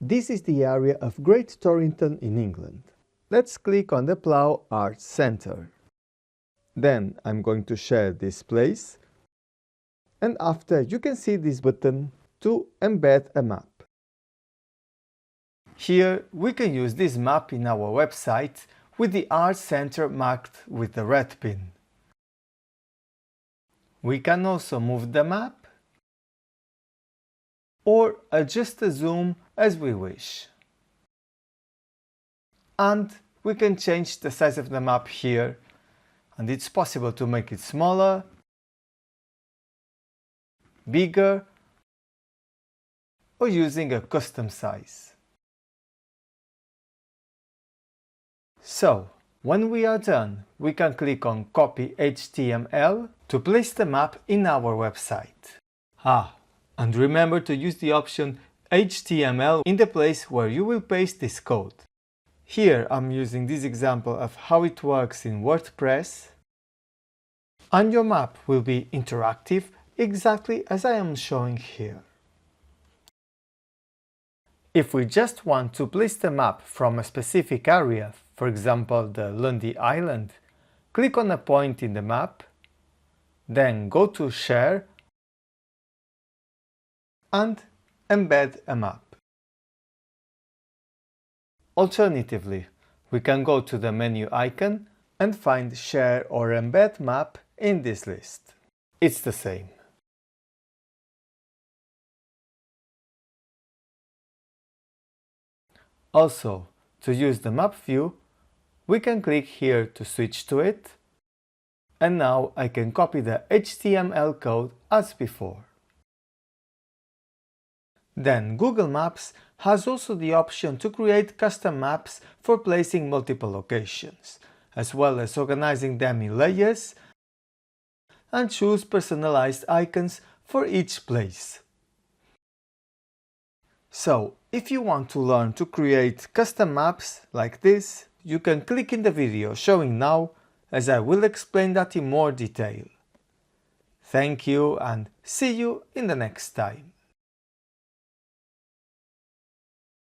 This is the area of Great Torrington in England. Let's click on the Plough Arts Centre. Then I'm going to share this place, and after you can see this button to embed a map. Here we can use this map in our website with the Arts Centre marked with the red pin. We can also move the map or adjust the zoom as we wish. And we can change the size of the map here, and it's possible to make it smaller, bigger, or using a custom size. So, when we are done, we can click on Copy HTML to place the map in our website. And remember to use the option HTML in the place where you will paste this code. Here I'm using this example of how it works in WordPress, and your map will be interactive exactly as I am showing here. If we just want to place the map from a specific area, for example the Lundy Island, click on a point in the map, then go to Share and embed a map. Alternatively, we can go to the menu icon and find Share or Embed Map in this list. It's the same. Also, to use the map view, we can click here to switch to it, and now I can copy the HTML code as before. Then Google Maps has also the option to create custom maps for placing multiple locations, as well as organizing them in layers, and choose personalized icons for each place. So, if you want to learn to create custom maps like this, you can click in the video showing now, as I will explain that in more detail. Thank you and see you in the next time.